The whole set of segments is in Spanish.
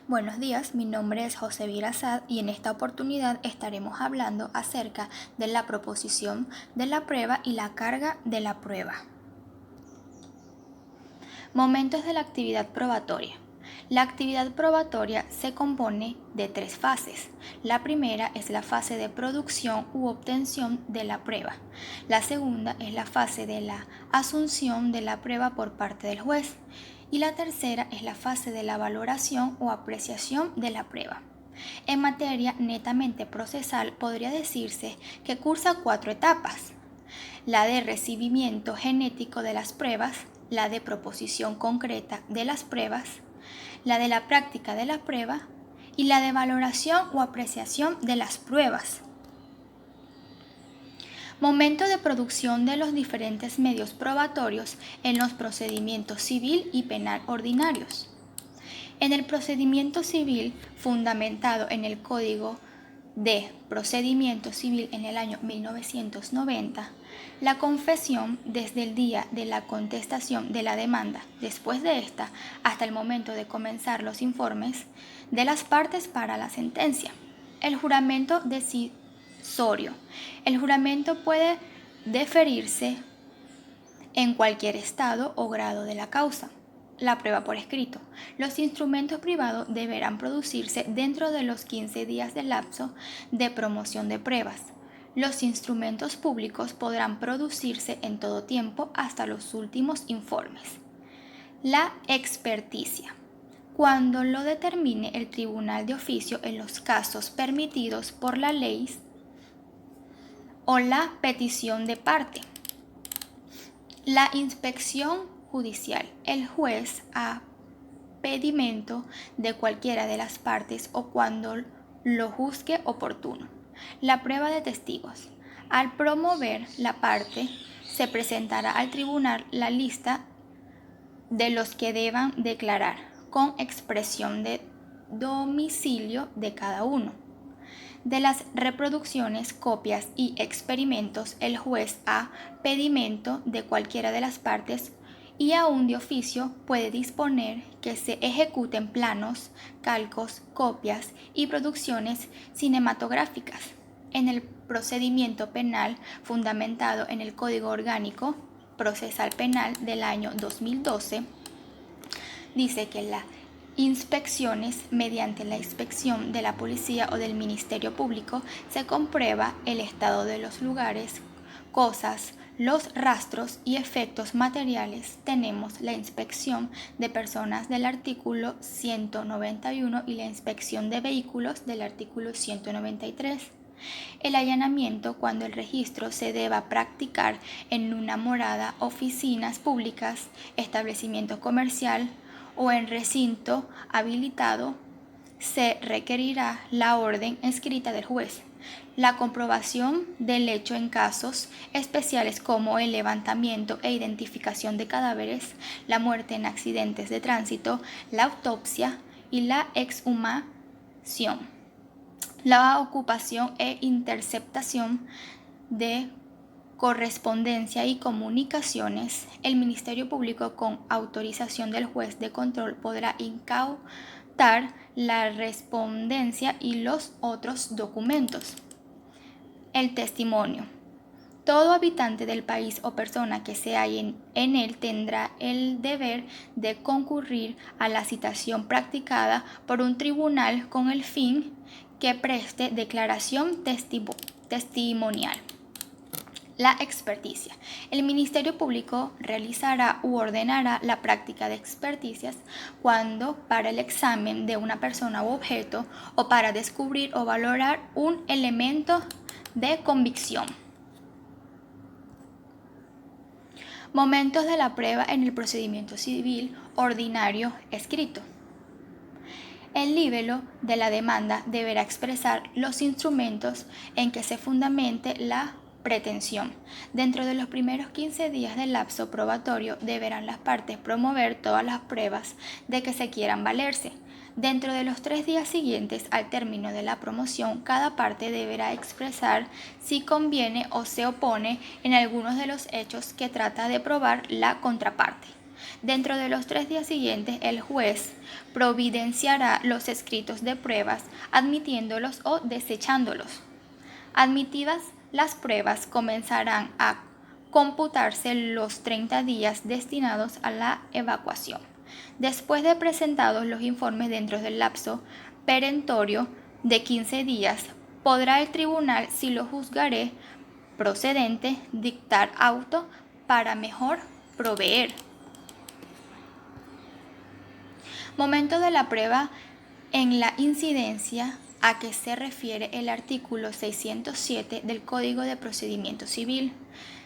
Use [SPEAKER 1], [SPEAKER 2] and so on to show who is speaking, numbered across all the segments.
[SPEAKER 1] Buenos días, mi nombre es José Virazad y en esta oportunidad estaremos hablando acerca de la proposición de la prueba y la carga de la prueba. Momentos de la actividad probatoria. La actividad probatoria se compone de tres fases. La primera es la fase de producción u obtención de la prueba. La segunda es la fase de la asunción de la prueba por parte del juez. Y la tercera es la fase de la valoración o apreciación de la prueba. En materia netamente procesal podría decirse que cursa 4 etapas: la de recibimiento genético de las pruebas, la de proposición concreta de las pruebas, la de la práctica de la prueba y la de valoración o apreciación de las pruebas. Momento de producción de los diferentes medios probatorios en los procedimientos civil y penal ordinarios. En el procedimiento civil, fundamentado en el Código de Procedimiento Civil en el año 1990, la confesión desde el día de la contestación de la demanda, después de esta, hasta el momento de comenzar los informes de las partes para la sentencia. El juramento decisorio. El juramento puede deferirse en cualquier estado o grado de la causa. La prueba por escrito. Los instrumentos privados deberán producirse dentro de los 15 días del lapso de promoción de pruebas. Los instrumentos públicos podrán producirse en todo tiempo hasta los últimos informes. La experticia. Cuando lo determine el tribunal de oficio en los casos permitidos por la ley o la petición de parte. La inspección judicial. El juez, a pedimento de cualquiera de las partes o cuando lo juzgue oportuno. La prueba de testigos. Al promover la parte, se presentará al tribunal la lista de los que deban declarar, con expresión de domicilio de cada uno. De las reproducciones, copias y experimentos, el juez, a pedimento de cualquiera de las partes y aún de oficio, puede disponer que se ejecuten planos, calcos, copias y producciones cinematográficas. En el procedimiento penal, fundamentado en el Código Orgánico Procesal Penal del año 2012, dice que las inspecciones, mediante la inspección de la policía o del Ministerio Público, se comprueba el estado de los lugares, cosas, los rastros y efectos materiales. Tenemos la inspección de personas del artículo 191 y la inspección de vehículos del artículo 193. El allanamiento, cuando el registro se deba practicar en una morada, oficinas públicas, establecimiento comercial o en recinto habilitado, se requerirá la orden escrita del juez. La comprobación del hecho en casos especiales como el levantamiento e identificación de cadáveres, la muerte en accidentes de tránsito, la autopsia y la exhumación. La ocupación e interceptación de correspondencia y comunicaciones. El Ministerio Público, con autorización del juez de control, podrá incautar la correspondencia y los otros documentos. El testimonio. Todo habitante del país o persona que se halle en él tendrá el deber de concurrir a la citación practicada por un tribunal con el fin que preste declaración testimonial. La experticia. El Ministerio Público realizará u ordenará la práctica de experticias cuando para el examen de una persona u objeto o para descubrir o valorar un elemento de convicción. Momentos de la prueba en el procedimiento civil ordinario escrito. El libelo de la demanda deberá expresar los instrumentos en que se fundamente la pretensión. Dentro de los primeros 15 días del lapso probatorio deberán las partes promover todas las pruebas de que se quieran valerse. Dentro de los 3 días siguientes al término de la promoción, cada parte deberá expresar si conviene o se opone en algunos de los hechos que trata de probar la contraparte. Dentro de los 3 días siguientes, el juez providenciará los escritos de pruebas, admitiéndolos o desechándolos. Admitidas las pruebas, comenzarán a computarse los 30 días destinados a la evacuación. Después de presentados los informes dentro del lapso perentorio de 15 días, podrá el tribunal, si lo juzgare procedente, dictar auto para mejor proveer. Momento de la prueba en la incidencia a que se refiere el artículo 607 del Código de Procedimiento Civil.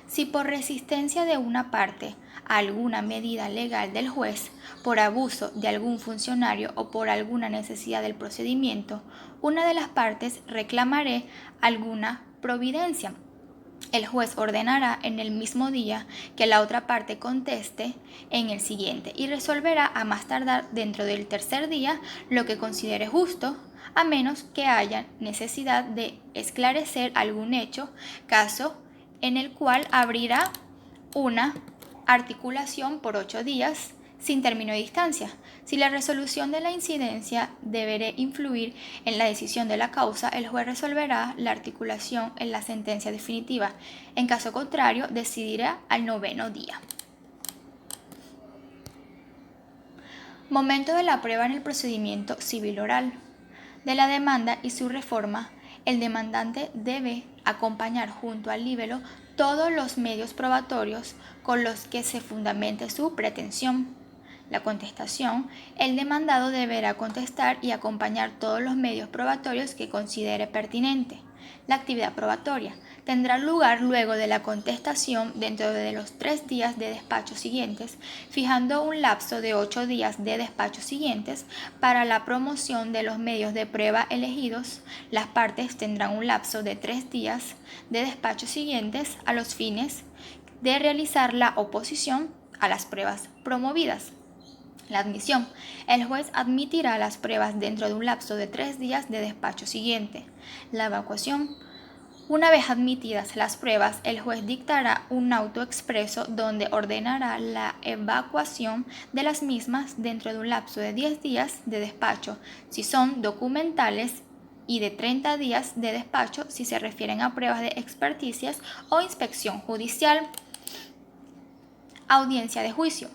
[SPEAKER 1] Si por resistencia de una parte a alguna medida legal del juez, por abuso de algún funcionario o por alguna necesidad del procedimiento, una de las partes reclamará alguna providencia, el juez ordenará en el mismo día que la otra parte conteste en el siguiente y resolverá a más tardar dentro del tercer día lo que considere justo, a menos que haya necesidad de esclarecer algún hecho, caso en el cual abrirá una articulación por 8 días sin término de distancia. Si la resolución de la incidencia deberá influir en la decisión de la causa, el juez resolverá la articulación en la sentencia definitiva. En caso contrario, decidirá al 9º día. Momento de la prueba en el procedimiento civil oral. De la demanda y su reforma, el demandante debe acompañar junto al libelo todos los medios probatorios con los que se fundamente su pretensión. La contestación, el demandado deberá contestar y acompañar todos los medios probatorios que considere pertinente. La actividad probatoria tendrá lugar luego de la contestación dentro de los 3 días de despacho siguientes, fijando un lapso de 8 días de despacho siguientes para la promoción de los medios de prueba elegidos. Las partes tendrán un lapso de 3 días de despacho siguientes a los fines de realizar la oposición a las pruebas promovidas. La admisión. El juez admitirá las pruebas dentro de un lapso de 3 días de despacho siguiente. La evacuación. Una vez admitidas las pruebas, el juez dictará un auto expreso donde ordenará la evacuación de las mismas dentro de un lapso de 10 días de despacho, si son documentales, y de 30 días de despacho si se refieren a pruebas de experticias o inspección judicial. Audiencia de juicio.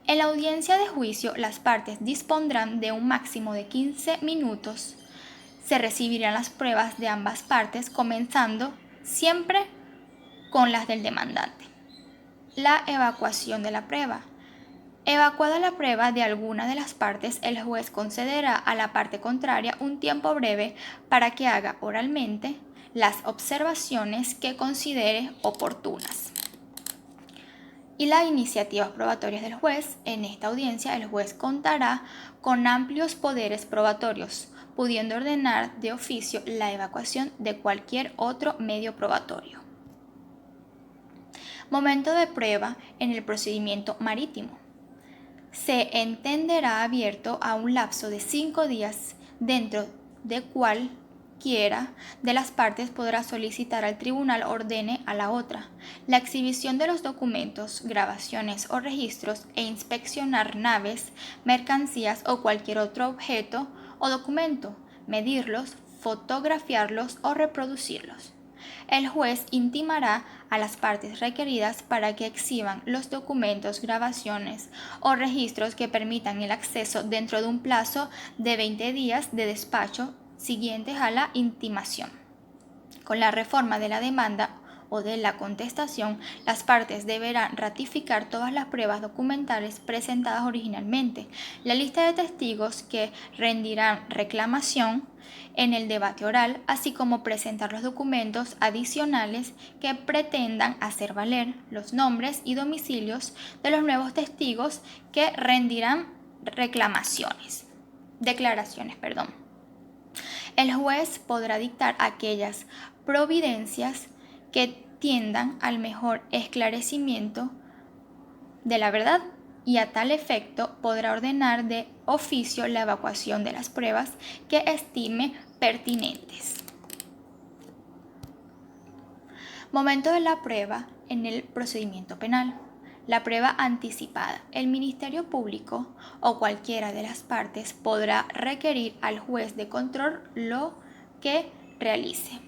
[SPEAKER 1] En la audiencia de juicio, las partes dispondrán de un máximo de 15 minutos. Se recibirán las pruebas de ambas partes, comenzando siempre con las del demandante. La evacuación de la prueba. Evacuada la prueba de alguna de las partes, el juez concederá a la parte contraria un tiempo breve para que haga oralmente las observaciones que considere oportunas. Y las iniciativas probatorias del juez. En esta audiencia, el juez contará con amplios poderes probatorios, pudiendo ordenar de oficio la evacuación de cualquier otro medio probatorio. Momento de prueba en el procedimiento marítimo. Se entenderá abierto a un lapso de 5 días, dentro de cualquiera de las partes podrá solicitar al tribunal ordene a la otra la exhibición de los documentos, grabaciones o registros e inspeccionar naves, mercancías o cualquier otro objeto o documento, medirlos, fotografiarlos o reproducirlos. El juez intimará a las partes requeridas para que exhiban los documentos, grabaciones o registros que permitan el acceso dentro de un plazo de 20 días de despacho siguientes a la intimación. Con la reforma de la demanda o de la contestación, las partes deberán ratificar todas las pruebas documentales presentadas originalmente, la lista de testigos que rendirán reclamación en el debate oral, así como presentar los documentos adicionales que pretendan hacer valer los nombres y domicilios de los nuevos testigos que rendirán declaraciones. El juez podrá dictar aquellas providencias que tiendan al mejor esclarecimiento de la verdad, y a tal efecto podrá ordenar de oficio la evacuación de las pruebas que estime pertinentes. Momento de la prueba en el procedimiento penal. La prueba anticipada. El Ministerio Público o cualquiera de las partes podrá requerir al juez de control lo que realice.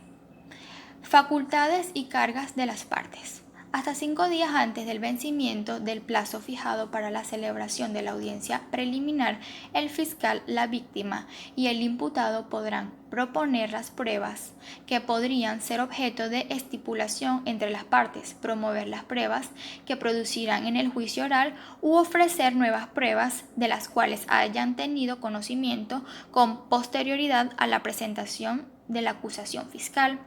[SPEAKER 1] Facultades y cargas de las partes. Hasta 5 días antes del vencimiento del plazo fijado para la celebración de la audiencia preliminar, el fiscal, la víctima y el imputado podrán proponer las pruebas que podrían ser objeto de estipulación entre las partes, promover las pruebas que producirán en el juicio oral u ofrecer nuevas pruebas de las cuales hayan tenido conocimiento con posterioridad a la presentación de la acusación fiscal.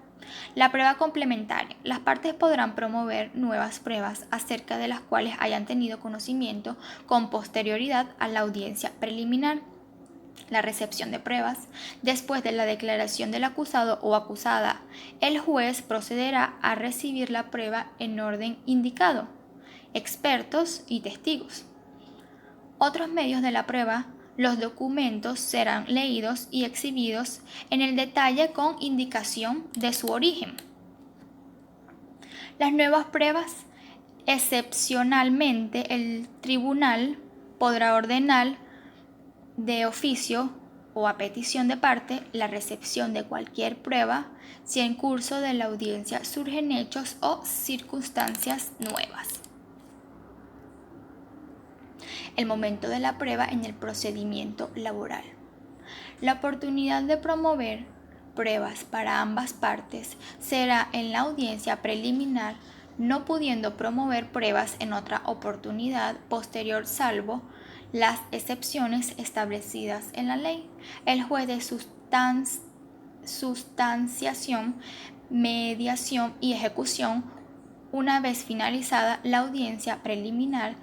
[SPEAKER 1] La prueba complementaria. Las partes podrán promover nuevas pruebas acerca de las cuales hayan tenido conocimiento con posterioridad a la audiencia preliminar. La recepción de pruebas. Después de la declaración del acusado o acusada, el juez procederá a recibir la prueba en orden indicado. Expertos y testigos. Otros medios de la prueba. Los documentos serán leídos y exhibidos en el detalle con indicación de su origen. Las nuevas pruebas. Excepcionalmente, el tribunal podrá ordenar de oficio o a petición de parte la recepción de cualquier prueba si en curso de la audiencia surgen hechos o circunstancias nuevas. El momento de la prueba en el procedimiento laboral. La oportunidad de promover pruebas para ambas partes será en la audiencia preliminar, no pudiendo promover pruebas en otra oportunidad posterior salvo las excepciones establecidas en la ley. El juez de sustanciación, mediación y ejecución, una vez finalizada la audiencia preliminar,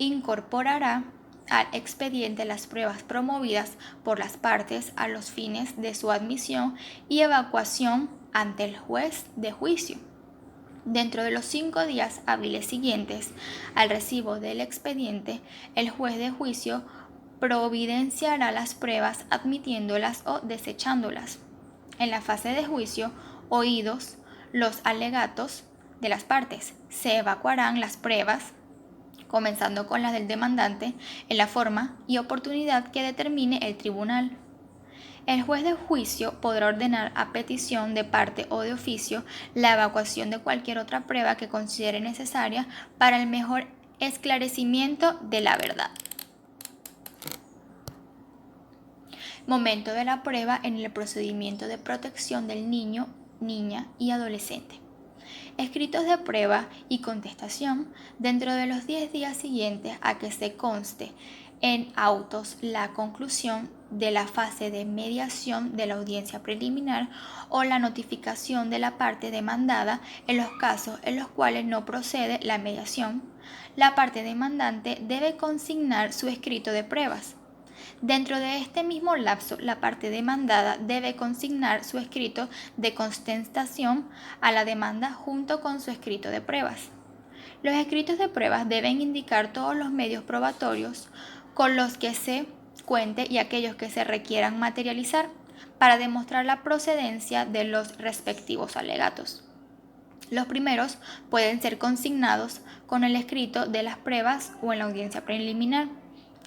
[SPEAKER 1] incorporará al expediente las pruebas promovidas por las partes a los fines de su admisión y evacuación ante el juez de juicio. Dentro de los 5 días hábiles siguientes al recibo del expediente, el juez de juicio providenciará las pruebas admitiéndolas o desechándolas. En la fase de juicio, oídos los alegatos de las partes, se evacuarán las pruebas comenzando con las del demandante, en la forma y oportunidad que determine el tribunal. El juez de juicio podrá ordenar a petición de parte o de oficio la evacuación de cualquier otra prueba que considere necesaria para el mejor esclarecimiento de la verdad. Momento de la prueba en el procedimiento de protección del niño, niña y adolescente. Escritos de prueba y contestación dentro de los 10 días siguientes a que se conste en autos la conclusión de la fase de mediación de la audiencia preliminar o la notificación de la parte demandada en los casos en los cuales no procede la mediación. La parte demandante debe consignar su escrito de pruebas. Dentro de este mismo lapso, la parte demandada debe consignar su escrito de contestación a la demanda junto con su escrito de pruebas. Los escritos de pruebas deben indicar todos los medios probatorios con los que se cuente y aquellos que se requieran materializar para demostrar la procedencia de los respectivos alegatos. Los primeros pueden ser consignados con el escrito de las pruebas o en la audiencia preliminar.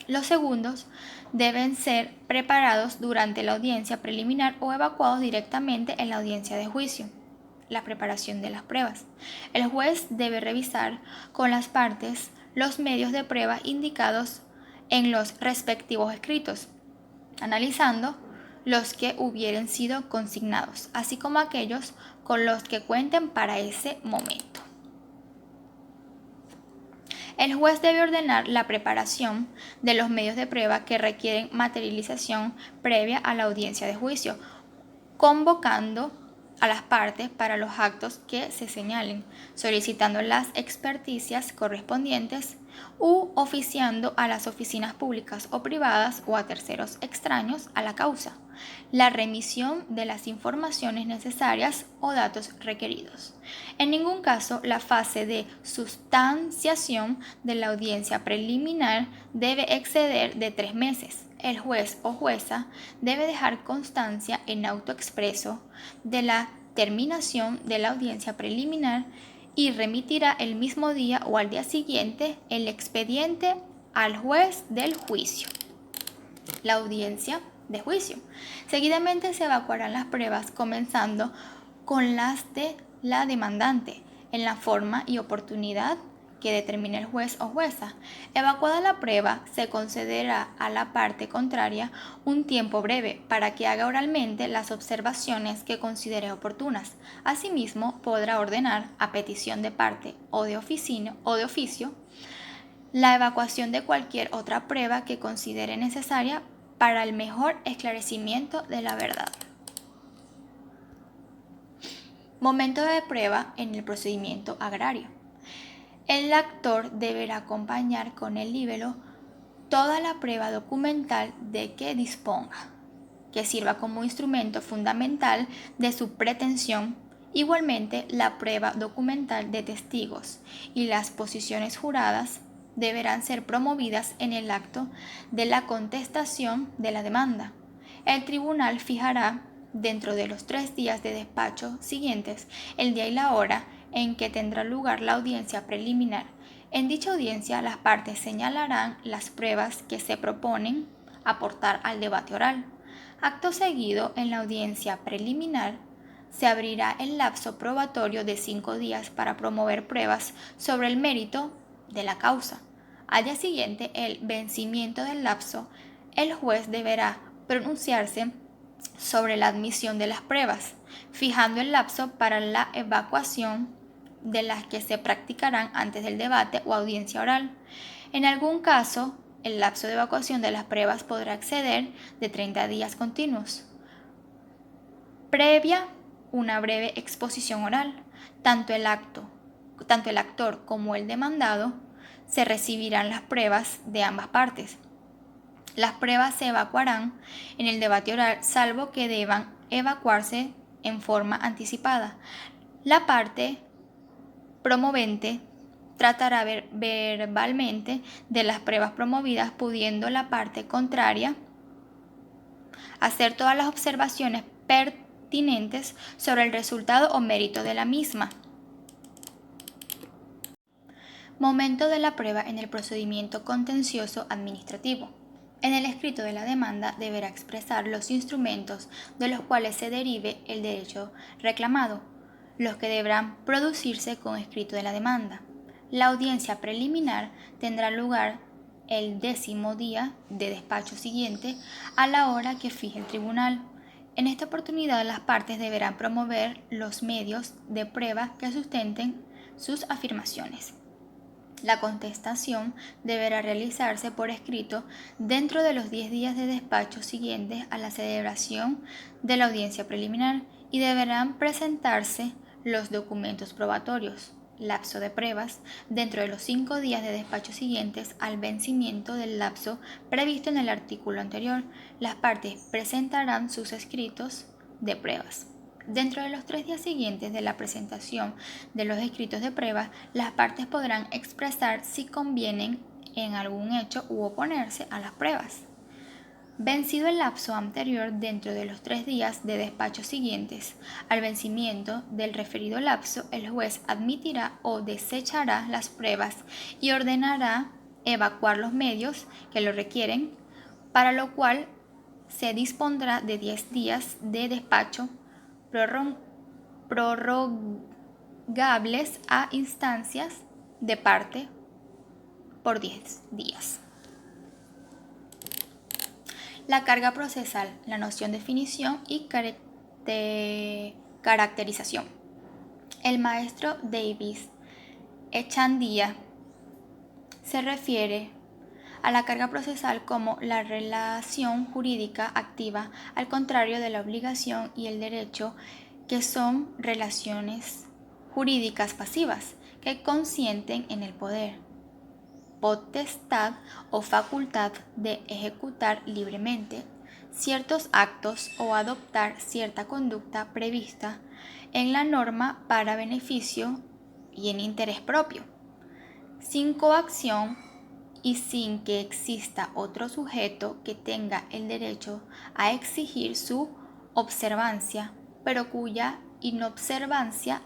[SPEAKER 1] Los segundos deben ser preparados durante la audiencia preliminar o evacuados directamente en la audiencia de juicio. La preparación de las pruebas. El juez debe revisar con las partes los medios de prueba indicados en los respectivos escritos, analizando los que hubieren sido consignados, así como aquellos con los que cuenten para ese momento. El juez debe ordenar la preparación de los medios de prueba que requieren materialización previa a la audiencia de juicio, convocando a las partes para los actos que se señalen, solicitando las experticias correspondientes u oficiando a las oficinas públicas o privadas o a terceros extraños a la causa la remisión de las informaciones necesarias o datos requeridos. En ningún caso, la fase de sustanciación de la audiencia preliminar debe exceder de 3 meses. El juez o jueza debe dejar constancia en auto expreso de la terminación de la audiencia preliminar y remitirá el mismo día o al día siguiente el expediente al juez del juicio. La audiencia de juicio. Seguidamente se evacuarán las pruebas, comenzando con las de la demandante, en la forma y oportunidad que determine el juez o jueza. Evacuada la prueba, se concederá a la parte contraria un tiempo breve para que haga oralmente las observaciones que considere oportunas. Asimismo, podrá ordenar, a petición de parte o de oficio, la evacuación de cualquier otra prueba que considere necesaria para el mejor esclarecimiento de la verdad. Momento de prueba en el procedimiento agrario. El actor deberá acompañar con el libelo toda la prueba documental de que disponga, que sirva como instrumento fundamental de su pretensión. Igualmente, la prueba documental de testigos y las posiciones juradas deberán ser promovidas en el acto de la contestación de la demanda. El tribunal fijará, dentro de los 3 días de despacho siguientes, el día y la hora en que tendrá lugar la audiencia preliminar. En dicha audiencia, las partes señalarán las pruebas que se proponen aportar al debate oral. Acto seguido, en la audiencia preliminar, se abrirá el lapso probatorio de 5 días para promover pruebas sobre el mérito de la causa. Al día siguiente, el vencimiento del lapso, el juez deberá pronunciarse sobre la admisión de las pruebas, fijando el lapso para la evacuación de las que se practicarán antes del debate o audiencia oral. En algún caso, el lapso de evacuación de las pruebas podrá exceder de 30 días continuos. Previa una breve exposición oral, tanto el actor como el demandado se recibirán las pruebas de ambas partes. Las pruebas se evacuarán en el debate oral, salvo que deban evacuarse en forma anticipada. La parte promovente tratará verbalmente de las pruebas promovidas, pudiendo la parte contraria hacer todas las observaciones pertinentes sobre el resultado o mérito de la misma. Momento de la prueba en el procedimiento contencioso administrativo. En el escrito de la demanda deberá expresar los instrumentos de los cuales se derive el derecho reclamado, los que deberán producirse con escrito de la demanda. La audiencia preliminar tendrá lugar el 10º día de despacho siguiente a la hora que fije el tribunal. En esta oportunidad, las partes deberán promover los medios de prueba que sustenten sus afirmaciones. La contestación deberá realizarse por escrito dentro de los 10 días de despacho siguientes a la celebración de la audiencia preliminar y deberán presentarse los documentos probatorios. Lapso de pruebas dentro de los 5 días de despacho siguientes al vencimiento del lapso previsto en el artículo anterior. Las partes presentarán sus escritos de pruebas. Dentro de los 3 días siguientes de la presentación de los escritos de prueba, las partes podrán expresar si convienen en algún hecho u oponerse a las pruebas. Vencido el lapso anterior, dentro de los 3 días de despacho siguientes al vencimiento del referido lapso, el juez admitirá o desechará las pruebas y ordenará evacuar los medios que lo requieren, para lo cual se dispondrá de 10 días de despacho prorrogables a instancias de parte por 10 días. La carga procesal, la noción, definición y caracterización. El maestro Davis Echandía se refiere a la carga procesal como la relación jurídica activa, al contrario de la obligación y el derecho, que son relaciones jurídicas pasivas, que consienten en el poder, potestad o facultad de ejecutar libremente ciertos actos o adoptar cierta conducta prevista en la norma para beneficio y en interés propio, sin coacción y sin que exista otro sujeto que tenga el derecho a exigir su observancia, pero cuya inobservancia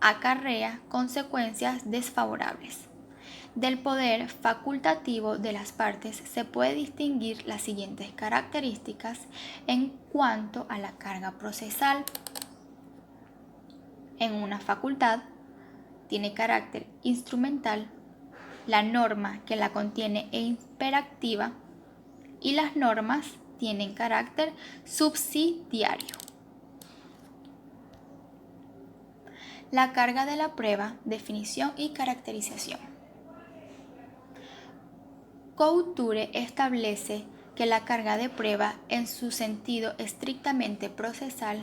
[SPEAKER 1] acarrea consecuencias desfavorables. Del poder facultativo de las partes se puede distinguir las siguientes características en cuanto a la carga procesal. En una facultad tiene carácter instrumental, la norma que la contiene es imperativa y las normas tienen carácter subsidiario. La carga de la prueba, definición y caracterización. Couture establece que la carga de prueba, en su sentido estrictamente procesal,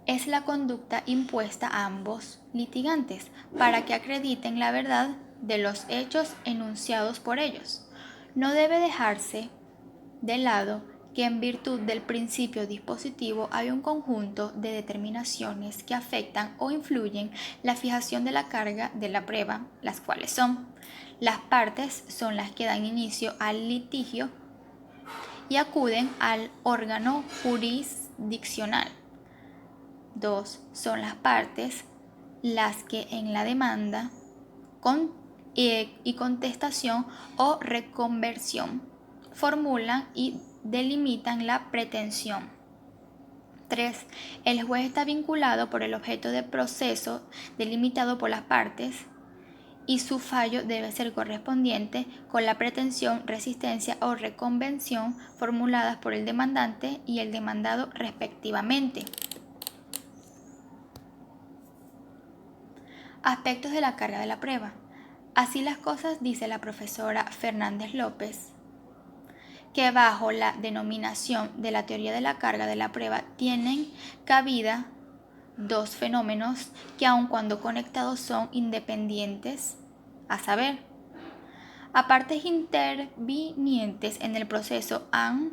[SPEAKER 1] es la conducta impuesta a ambos litigantes para que acrediten la verdad de los hechos enunciados por ellos. No debe dejarse de lado que en virtud del principio dispositivo hay un conjunto de determinaciones que afectan o influyen la fijación de la carga de la prueba, las cuales son: las partes son las que dan inicio al litigio y acuden al órgano jurisdiccional. 2. Son las partes las que en la demanda y contestación o reconversión formulan y delimitan la pretensión. 3. El juez está vinculado por el objeto de proceso delimitado por las partes y su fallo debe ser correspondiente con la pretensión, resistencia o reconvención formuladas por el demandante y el demandado respectivamente. Aspectos de la carga de la prueba. Así las cosas, dice la profesora Fernández López, que bajo la denominación de la teoría de la carga de la prueba tienen cabida dos fenómenos que, aun cuando conectados, son independientes, a saber, a partes intervinientes en el proceso han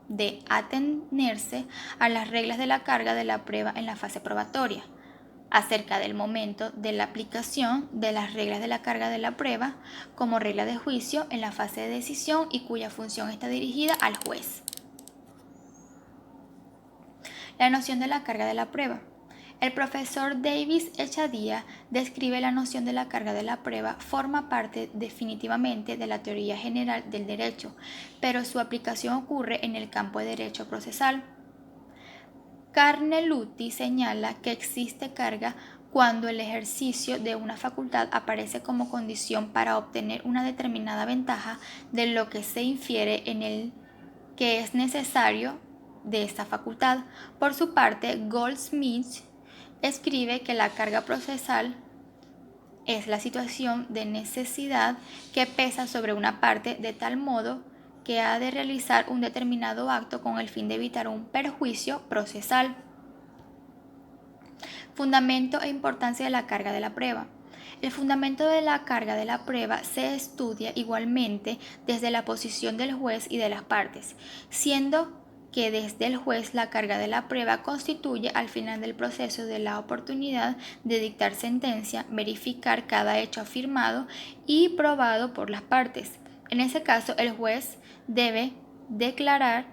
[SPEAKER 1] de atenerse a las reglas de la carga de la prueba en la fase probatoria, acerca del momento de la aplicación de las reglas de la carga de la prueba como regla de juicio en la fase de decisión y cuya función está dirigida al juez. La noción de la carga de la prueba. El profesor Davis Echadía describe la noción de la carga de la prueba, forma parte definitivamente de la teoría general del derecho, pero su aplicación ocurre en el campo de derecho procesal. Carneluti señala que existe carga cuando el ejercicio de una facultad aparece como condición para obtener una determinada ventaja de lo que se infiere en el que es necesario de esta facultad. Por su parte, Goldsmith escribe que la carga procesal es la situación de necesidad que pesa sobre una parte de tal modo que ha de realizar un determinado acto con el fin de evitar un perjuicio procesal. Fundamento e importancia de la carga de la prueba. El fundamento de la carga de la prueba se estudia igualmente desde la posición del juez y de las partes, siendo que desde el juez la carga de la prueba constituye al final del proceso de la oportunidad de dictar sentencia, verificar cada hecho afirmado y probado por las partes. En ese caso, el juez debe declarar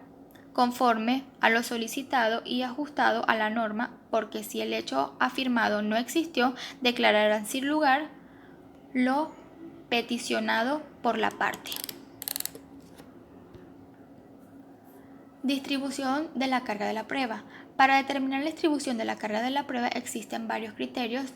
[SPEAKER 1] conforme a lo solicitado y ajustado a la norma, porque si el hecho afirmado no existió, declararán sin lugar lo peticionado por la parte. Distribución de la carga de la prueba. Para determinar la distribución de la carga de la prueba existen varios criterios,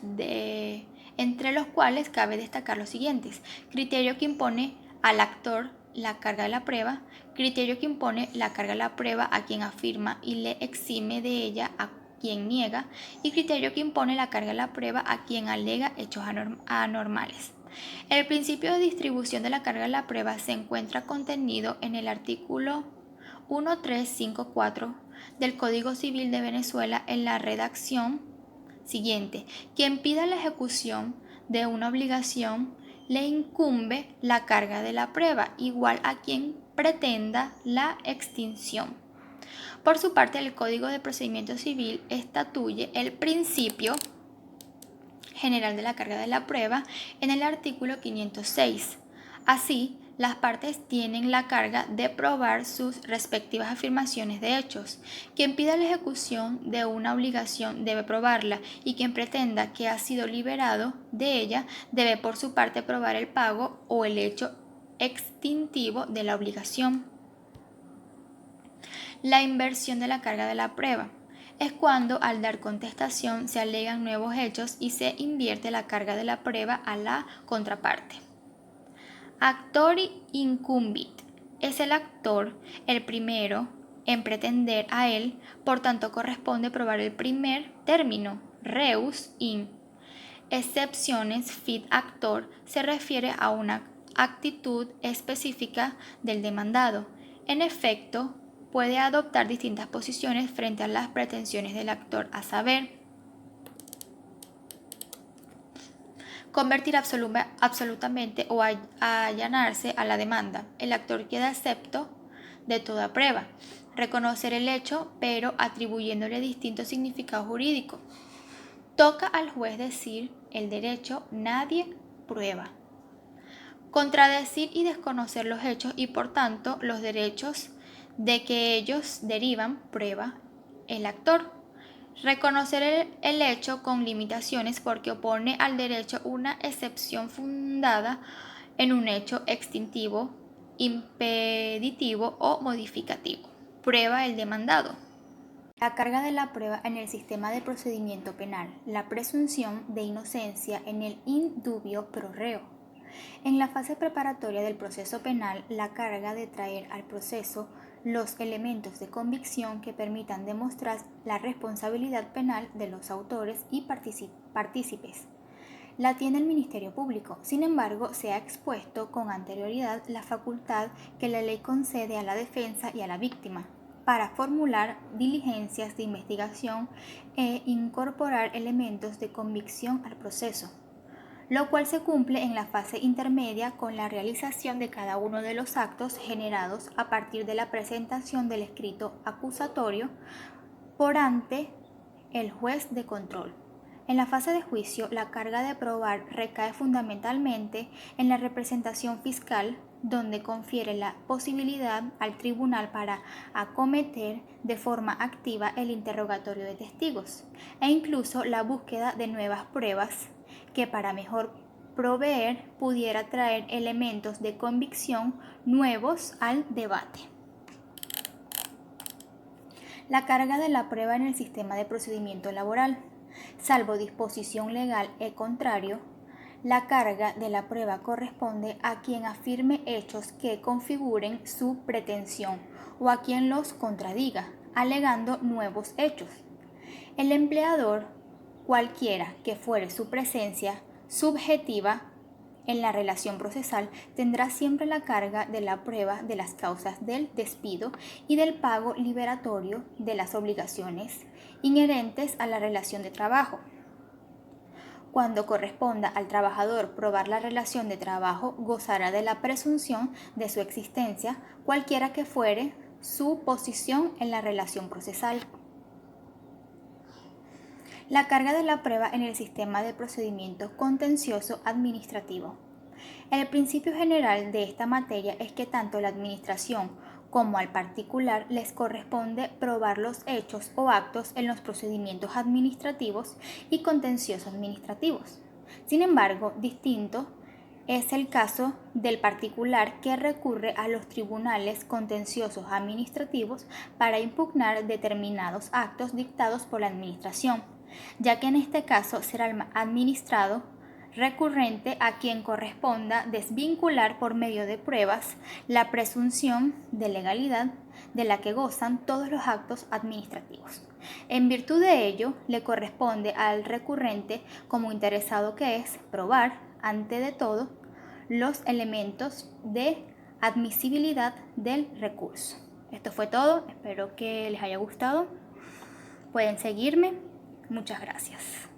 [SPEAKER 1] entre los cuales cabe destacar los siguientes: criterio que impone al actor la carga de la prueba, criterio que impone la carga de la prueba a quien afirma y le exime de ella a quien niega, y criterio que impone la carga de la prueba a quien alega hechos anormales. El principio de distribución de la carga de la prueba se encuentra contenido en el artículo 1354 del Código Civil de Venezuela en la redacción siguiente: quien pida la ejecución de una obligación le incumbe la carga de la prueba, igual a quien pretenda la extinción. Por su parte, el Código de Procedimiento Civil estatuye el principio general de la carga de la prueba en el artículo 506. Así, Las partes tienen la carga de probar sus respectivas afirmaciones de hechos. Quien pida la ejecución de una obligación debe probarla, y quien pretenda que ha sido liberado de ella debe por su parte probar el pago o el hecho extintivo de la obligación. La inversión de la carga de la prueba es cuando al dar contestación se alegan nuevos hechos y se invierte la carga de la prueba a la contraparte. Actori incumbit es el actor el primero en pretender a él, por tanto corresponde probar el primer término, reus in. Excepciones fit actor se refiere a una actitud específica del demandado. En efecto, puede adoptar distintas posiciones frente a las pretensiones del actor, a saber, convertir absolutamente o allanarse a la demanda. El actor queda excepto de toda prueba. Reconocer el hecho, pero atribuyéndole distinto significado jurídico. Toca al juez decir el derecho, nadie prueba. Contradecir y desconocer los hechos y por tanto los derechos de que ellos derivan, prueba el actor. Reconocer el hecho con limitaciones porque opone al derecho una excepción fundada en un hecho extintivo, impeditivo o modificativo. Prueba el demandado. La carga de la prueba en el sistema de procedimiento penal, la presunción de inocencia en el in dubio pro reo. En la fase preparatoria del proceso penal, la carga de traer al proceso los elementos de convicción que permitan demostrar la responsabilidad penal de los autores y partícipes. La tiene el Ministerio Público. Sin embargo, se ha expuesto con anterioridad la facultad que la ley concede a la defensa y a la víctima para formular diligencias de investigación e incorporar elementos de convicción al proceso, lo cual se cumple en la fase intermedia con la realización de cada uno de los actos generados a partir de la presentación del escrito acusatorio por ante el juez de control. En la fase de juicio, la carga de probar recae fundamentalmente en la representación fiscal, donde confiere la posibilidad al tribunal para acometer de forma activa el interrogatorio de testigos e incluso la búsqueda de nuevas pruebas que para mejor proveer pudiera traer elementos de convicción nuevos al debate. La carga de la prueba en el sistema de procedimiento laboral. Salvo disposición legal e contrario, la carga de la prueba corresponde a quien afirme hechos que configuren su pretensión o a quien los contradiga, alegando nuevos hechos. El empleador, cualquiera que fuere su presencia subjetiva en la relación procesal, tendrá siempre la carga de la prueba de las causas del despido y del pago liberatorio de las obligaciones inherentes a la relación de trabajo. Cuando corresponda al trabajador probar la relación de trabajo, gozará de la presunción de su existencia, cualquiera que fuere su posición en la relación procesal. La carga de la prueba en el sistema de procedimiento contencioso administrativo. El principio general de esta materia es que tanto la administración como al particular les corresponde probar los hechos o actos en los procedimientos administrativos y contenciosos administrativos. Sin embargo, distinto es el caso del particular que recurre a los tribunales contenciosos administrativos para impugnar determinados actos dictados por la administración, ya que en este caso será el administrado recurrente a quien corresponda desvincular por medio de pruebas la presunción de legalidad de la que gozan todos los actos administrativos. En virtud de ello, le corresponde al recurrente, como interesado que es, probar, ante de todo, los elementos de admisibilidad del recurso. Esto fue todo, espero que les haya gustado. Pueden seguirme. Muchas gracias.